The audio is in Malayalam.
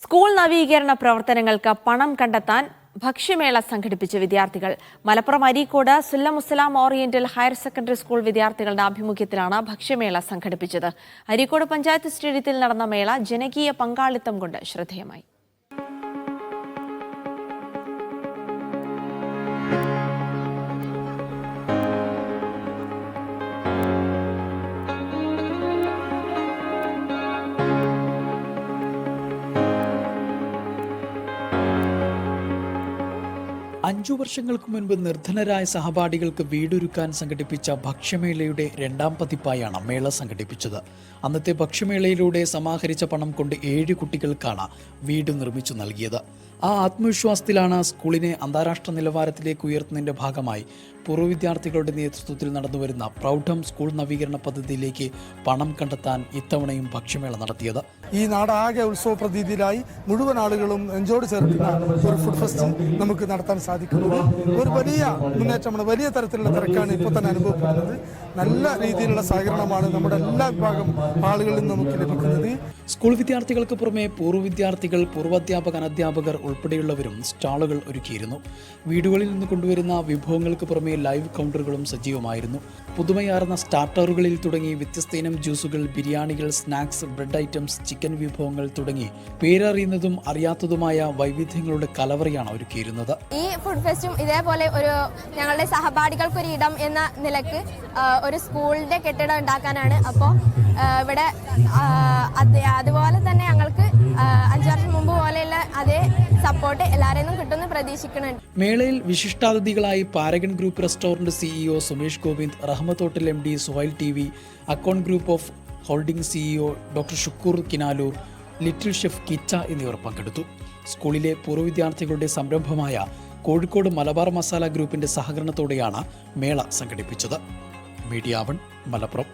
സ്കൂൾ നവീകരണ പ്രവർത്തനങ്ങൾക്ക് പണം കണ്ടെത്താൻ ഭക്ഷ്യമേള സംഘടിപ്പിച്ച വിദ്യാർത്ഥികൾ. Malappuram Areekode Sullamussalam oriental higher secondary school വിദ്യാർത്ഥികളുടെ ആഭിമുഖ്യത്തിലാണ് ഭക്ഷ്യമേള സംഘടിപ്പിച്ചത്. അരീക്കോട് പഞ്ചായത്ത് സ്റ്റേഡിയത്തിൽ നടന്ന മേള ജനകീയ പങ്കാളിത്തം കൊണ്ട് ശ്രദ്ധേയമായി. അഞ്ചു വർഷങ്ങൾക്ക് മുൻപ് നിർധനരായ സഹപാഠികൾക്ക് വീടൊരുക്കാൻ സംഘടിപ്പിച്ച ഭക്ഷ്യമേളയുടെ രണ്ടാം പതിപ്പായാണ് മേള സംഘടിപ്പിച്ചത്. അന്നത്തെ ഭക്ഷ്യമേളയിലൂടെ സമാഹരിച്ച പണം കൊണ്ട് 7 കുട്ടികൾക്കാണ് വീട് നിർമ്മിച്ചു നൽകിയത്. ആ ആത്മവിശ്വാസത്തിലാണ് സ്കൂളിനെ അന്താരാഷ്ട്ര നിലവാരത്തിലേക്ക് ഉയർത്തുന്നതിന്റെ ഭാഗമായി പൂർവ്വ വിദ്യാർത്ഥികളുടെ നേതൃത്വത്തിൽ നടന്നുവരുന്ന പ്രൗഢം സ്കൂൾ നവീകരണ പദ്ധതിയിലേക്ക് പണം കണ്ടെത്താൻ ഇത്തവണയും ഭക്ഷ്യമേള നടത്തിയത്. ഈ നാടാകെ ഉത്സവ പ്രതീതിയിലായി മുഴുവൻ ആളുകളും നെഞ്ചോട് ചേർക്കുന്ന ഒരു ഫുഡ് ഫെസ്റ്റ് നമുക്ക് നടത്താൻ സാധിക്കുന്നത് ഒരു വലിയ മുന്നേറ്റമാണ്. വലിയ തരത്തിലുള്ള തിരക്കാണ് ഇപ്പോൾ തന്നെ അനുഭവപ്പെടുന്നത്. നല്ല രീതിയിലുള്ള സഹകരണമാണ് നമ്മുടെ എല്ലാ വിഭാഗം ആളുകളിൽ നിന്ന് നമുക്ക് ലഭിക്കുന്നത്. സ്കൂൾ വിദ്യാർത്ഥികൾക്ക് പുറമെ പൂർവ്വ വിദ്യാർത്ഥികൾ, പൂർവ്വാധ്യാപക, അനധ്യാപകർ ഉൾപ്പെടെയുള്ളവരും സ്റ്റാളുകൾ ഒരുക്കിയിരുന്നു. വീടുകളിൽ നിന്ന് കൊണ്ടുവരുന്ന വിഭവങ്ങൾക്ക് പുറമെ ലൈവ് കൗണ്ടറുകളും സജീവമായിരുന്നു. പുതുമയാർന്ന സ്റ്റാർട്ടറുകളിൽ തുടങ്ങി വ്യത്യസ്ത ഇനം ജ്യൂസുകൾ, ബിരിയാണികൾ, സ്നാക്സ്, ബ്രെഡ് ഐറ്റംസ്, ചിക്കൻ വിഭവങ്ങൾ തുടങ്ങി പേരറിയുന്നതും അറിയാത്തതുമായ വൈവിധ്യങ്ങളുടെ കലവറയാണ് ഒരുക്കിയിരുന്നത്. ഈ ഫുഡ് ഫെസ്റ്റും ഇതേപോലെ ഒരു ഞങ്ങളുടെ സഹപാഠികൾക്കൊരു ഇടം എന്ന നിലക്ക് ഒരു സ്കൂളിന്റെ കെട്ടിടം ഉണ്ടാക്കാനാണ്. അപ്പോൾ ഇവിടെ അതുപോലെ തന്നെ ഞങ്ങൾക്ക് 5 വർഷം മുമ്പ് പോലെയുള്ള അതേ സപ്പോർട്ട് എല്ലാവരെയും കിട്ടുമെന്ന് പ്രതീക്ഷിക്കുന്നുണ്ട്. മേളയിൽ വിശിഷ്ടാതിഥികളായി Paragon group restaurant CEO Sumesh Govind, Rahmath hotel MD Suhail TV, account group of holding CEO doctor Shukoor Kinaloor, little chef കിച്ച എന്നിവർ പങ്കെടുത്തു. സ്കൂളിലെ പൂർവ്വ വിദ്യാർത്ഥികളുടെ സംരംഭമായ കോഴിക്കോട് മലബാർ മസാല ഗ്രൂപ്പിന്റെ സഹകരണത്തോടെയാണ് മേള സംഘടിപ്പിച്ചത്. മീഡിയ 1 മലപ്പുറം.